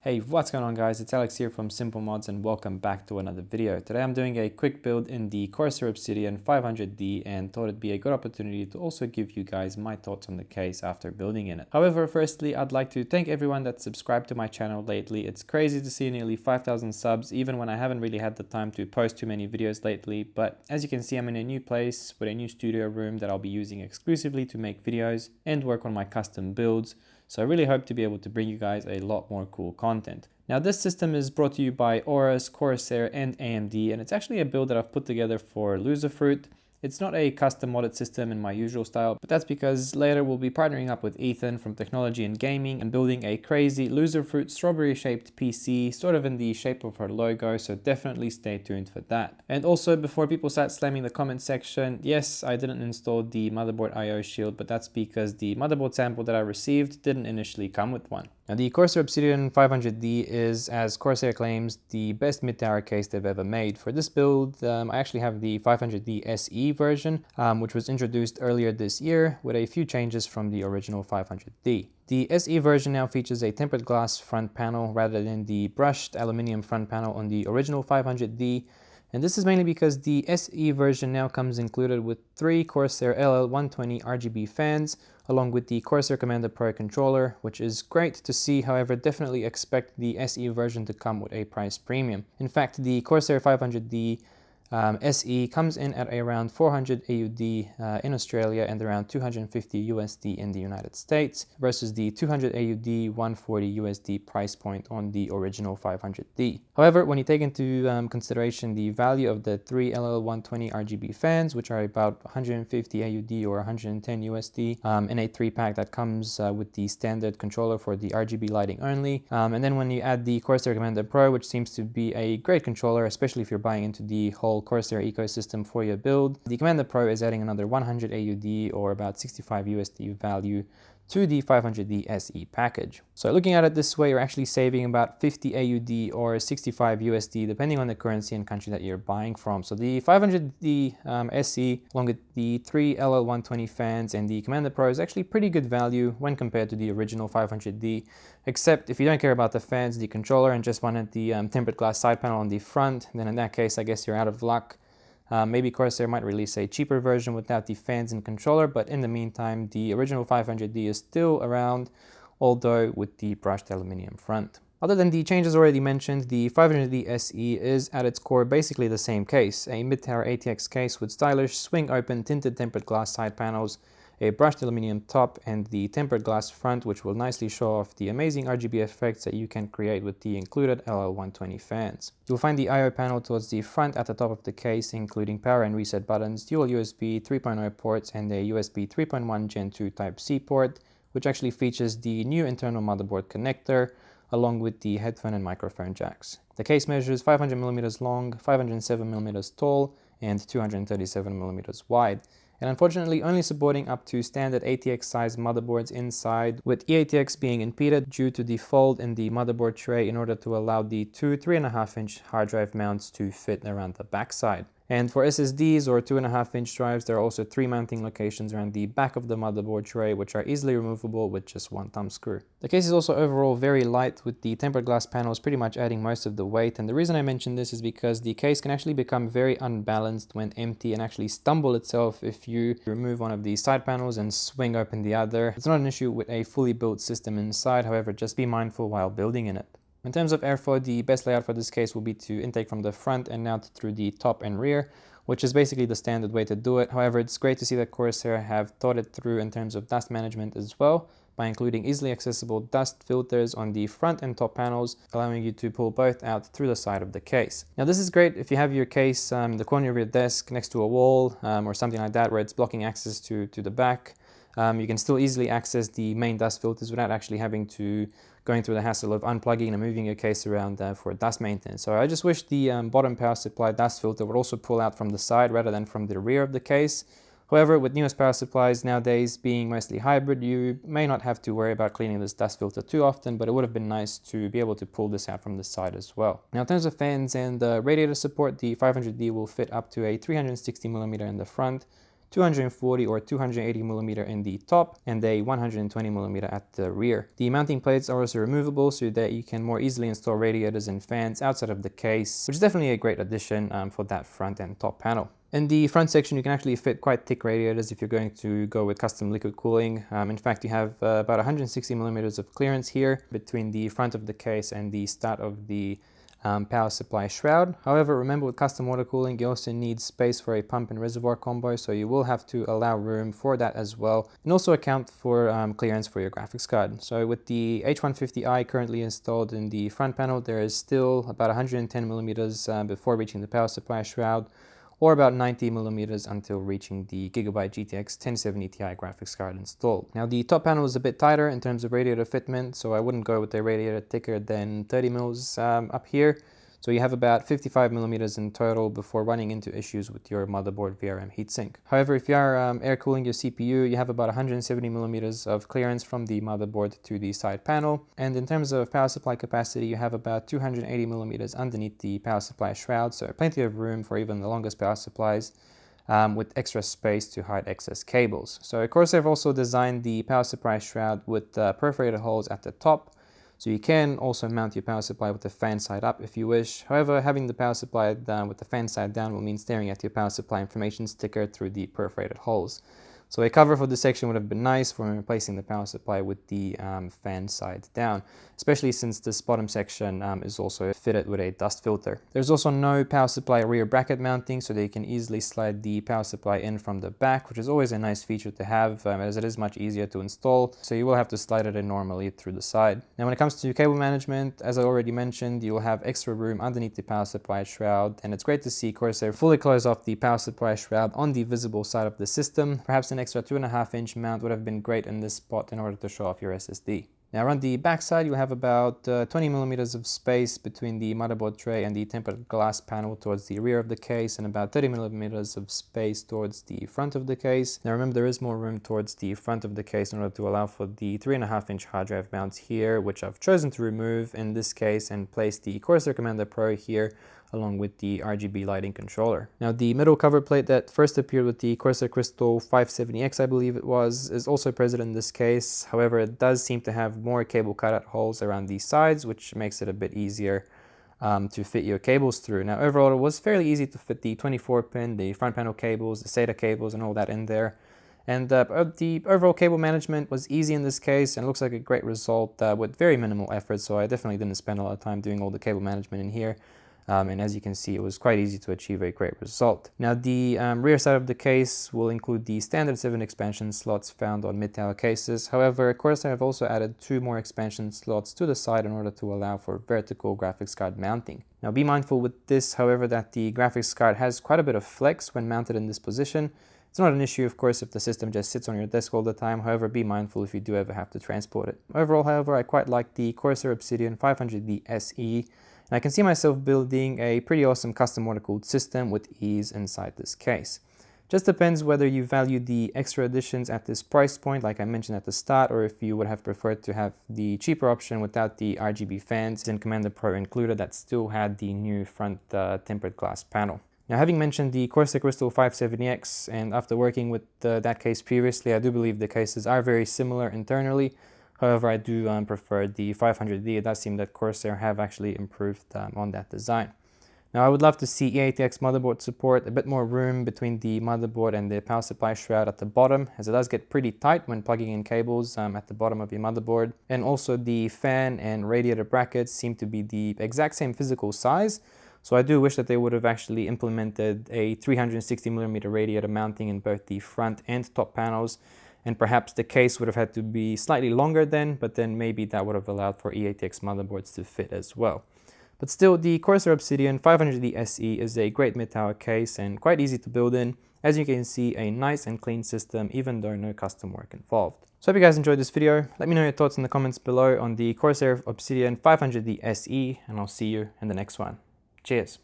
Hey, what's going on guys? It's Alex here from Simple Mods and welcome back to another video. Today I'm doing a quick build in the Corsair Obsidian 500D and thought it'd be a good opportunity to also give you guys my thoughts on the case after building in it. However, firstly, I'd like to thank everyone that's subscribed to my channel lately. It's crazy to see nearly 5,000 subs even when I haven't really had the time to post too many videos lately, but as you can see, I'm in a new place with a new studio room that I'll be using exclusively to make videos and work on my custom builds. So I really hope to be able to bring you guys a lot more cool content. Now this system is brought to you by Aorus, Corsair and AMD, and it's actually a build that I've put together for Loserfruit. It's not a custom modded system in my usual style, but that's because later we'll be partnering up with Ethan from Technology and Gaming and building a crazy Loserfruit strawberry shaped PC, sort of in the shape of her logo, so definitely stay tuned for that. And also, before people start slamming the comment section, yes, I didn't install the motherboard IO shield, but that's because the motherboard sample that I received didn't initially come with one. Now the Corsair Obsidian 500D is, as Corsair claims, the best mid-tower case they've ever made. For this build, I actually have the 500D SE version, which was introduced earlier this year with a few changes from the original 500D. The SE version now features a tempered glass front panel rather than the brushed aluminium front panel on the original 500D. And this is mainly because the SE version now comes included with 3 Corsair LL120 RGB fans, along with the Corsair Commander Pro controller, which is great to see. However, definitely expect the SE version to come with a price premium. In fact, the Corsair 500D SE comes in at around 400 AUD in Australia and around 250 USD in the United States versus the 200 AUD 140 USD price point on the original 500D. However, when you take into consideration the value of the 3 LL120 RGB fans, which are about 150 AUD or 110 USD in a 3-pack that comes with the standard controller for the RGB lighting only, and then when you add the Corsair Commander Pro, which seems to be a great controller, especially if you're buying into the whole Corsair ecosystem for your build, the Commander Pro is adding another 100 AUD or about 65 USD value to the 500D SE package. So looking at it this way, you're actually saving about 50 AUD or 65 USD depending on the currency and country that you're buying from. So the 500D SE along with the 3 LL120 fans and the Commander Pro is actually pretty good value when compared to the original 500D, except if you don't care about the fans, the controller, and just wanted the tempered glass side panel on the front, then in that case I guess you're out of luck. Maybe Corsair might release a cheaper version without the fans and controller, but in the meantime, the original 500D is still around, although with the brushed aluminium front. Other than the changes already mentioned, the 500D SE is at its core basically the same case, a mid-tower ATX case with stylish swing-open tinted tempered glass side panels, a brushed aluminium top, and the tempered glass front, which will nicely show off the amazing RGB effects that you can create with the included LL120 fans. You'll find the I/O panel towards the front at the top of the case, including power and reset buttons, dual USB 3.0 ports, and a USB 3.1 Gen 2 Type-C port, which actually features the new internal motherboard connector, along with the headphone and microphone jacks. The case measures 500mm long, 507mm tall, and 237mm wide, and unfortunately only supporting up to standard ATX size motherboards inside, with eATX being impeded due to the fold in the motherboard tray in order to allow the two 3.5-inch hard drive mounts to fit around the backside. And for SSDs or 2.5-inch drives, there are also 3 mounting locations around the back of the motherboard tray, which are easily removable with just one thumb screw. The case is also overall very light, with the tempered glass panels pretty much adding most of the weight. And the reason I mention this is because the case can actually become very unbalanced when empty and actually stumble itself if you remove one of the side panels and swing open the other. It's not an issue with a fully built system inside, however, just be mindful while building in it. In terms of airflow, the best layout for this case will be to intake from the front and out through the top and rear, which is basically the standard way to do it. However, it's great to see that Corsair have thought it through in terms of dust management as well, by including easily accessible dust filters on the front and top panels, allowing you to pull both out through the side of the case. Now this is great if you have your case in the corner of your desk next to a wall or something like that where it's blocking access to the back. You can still easily access the main dust filters without actually having to going through the hassle of unplugging and moving your case around for dust maintenance. So I just wish the bottom power supply dust filter would also pull out from the side rather than from the rear of the case. However, with newest power supplies nowadays being mostly hybrid, you may not have to worry about cleaning this dust filter too often, but it would have been nice to be able to pull this out from the side as well. Now in terms of fans and radiator support, the 500D will fit up to a 360mm in the front, 240 or 280 millimeter in the top, and a 120 millimeter at the rear. The mounting plates are also removable so that you can more easily install radiators and fans outside of the case, which is definitely a great addition for that front and top panel. In the front section, you can actually fit quite thick radiators if you're going to go with custom liquid cooling. In fact, you have about 160 millimeters of clearance here between the front of the case and the start of the power supply shroud. However, remember with custom water cooling, you also need space for a pump and reservoir combo, so you will have to allow room for that as well, and also account for clearance for your graphics card. So with the H150i currently installed in the front panel, there is still about 110 millimeters before reaching the power supply shroud, or about 90 millimeters until reaching the Gigabyte GTX 1070 Ti graphics card installed. Now the top panel is a bit tighter in terms of radiator fitment, so I wouldn't go with a radiator thicker than 30 mils up here. So you have about 55 millimeters in total before running into issues with your motherboard VRM heatsink. However, if you are air cooling your CPU, you have about 170 millimeters of clearance from the motherboard to the side panel. And in terms of power supply capacity, you have about 280 millimeters underneath the power supply shroud, so plenty of room for even the longest power supplies, with extra space to hide excess cables. So Corsair have also designed the power supply shroud with perforated holes at the top, so you can also mount your power supply with the fan side up if you wish. However, having the power supply down with the fan side down will mean staring at your power supply information sticker through the perforated holes. So a cover for this section would have been nice for replacing the power supply with the fan side down, especially since this bottom section is also fitted with a dust filter. There's also no power supply rear bracket mounting, so that you can easily slide the power supply in from the back, which is always a nice feature to have, as it is much easier to install, so you will have to slide it in normally through the side. Now when it comes to cable management, as I already mentioned, you will have extra room underneath the power supply shroud, and it's great to see Corsair fully close off the power supply shroud on the visible side of the system. Perhaps an extra 2.5-inch mount would have been great in this spot in order to show off your SSD. Now around the back side, you have about 20 millimeters of space between the motherboard tray and the tempered glass panel towards the rear of the case, and about 30 millimeters of space towards the front of the case. Now remember, there is more room towards the front of the case in order to allow for the 3.5-inch hard drive mounts here, which I've chosen to remove in this case and place the Corsair Commander Pro here, along with the RGB lighting controller. Now the middle cover plate that first appeared with the Corsair Crystal 570X, I believe it was, is also present in this case. However, it does seem to have more cable cutout holes around the sides, which makes it a bit easier to fit your cables through. Now overall, it was fairly easy to fit the 24-pin, the front panel cables, the SATA cables, and all that in there. And the overall cable management was easy in this case, and looks like a great result with very minimal effort, so I definitely didn't spend a lot of time doing all the cable management in here. And as you can see, it was quite easy to achieve a great result. Now the rear side of the case will include the standard 7 expansion slots found on mid-tower cases. However, Corsair have also added 2 more expansion slots to the side in order to allow for vertical graphics card mounting. Now be mindful with this, however, that the graphics card has quite a bit of flex when mounted in this position. It's not an issue, of course, if the system just sits on your desk all the time. However, be mindful if you do ever have to transport it. Overall, however, I quite like the Corsair Obsidian 500D SE. And I can see myself building a pretty awesome custom water-cooled system with ease inside this case. Just depends whether you value the extra additions at this price point, like I mentioned at the start, or if you would have preferred to have the cheaper option without the RGB fans and Commander Pro included that still had the new front tempered glass panel. Now, having mentioned the Corsair Crystal 570X, and after working with that case previously, I do believe the cases are very similar internally. However, I do prefer the 500D. It does seem that Corsair have actually improved on that design. Now, I would love to see EATX motherboard support, a bit more room between the motherboard and the power supply shroud at the bottom, as it does get pretty tight when plugging in cables at the bottom of your motherboard. And also the fan and radiator brackets seem to be the exact same physical size. So I do wish that they would have actually implemented a 360mm radiator mounting in both the front and top panels. And perhaps the case would have had to be slightly longer then, but then maybe that would have allowed for EATX motherboards to fit as well. But still, the Corsair Obsidian 500D SE is a great mid-tower case and quite easy to build in. As you can see, a nice and clean system, even though no custom work involved. So I hope you guys enjoyed this video. Let me know your thoughts in the comments below on the Corsair Obsidian 500D SE, and I'll see you in the next one. Cheers.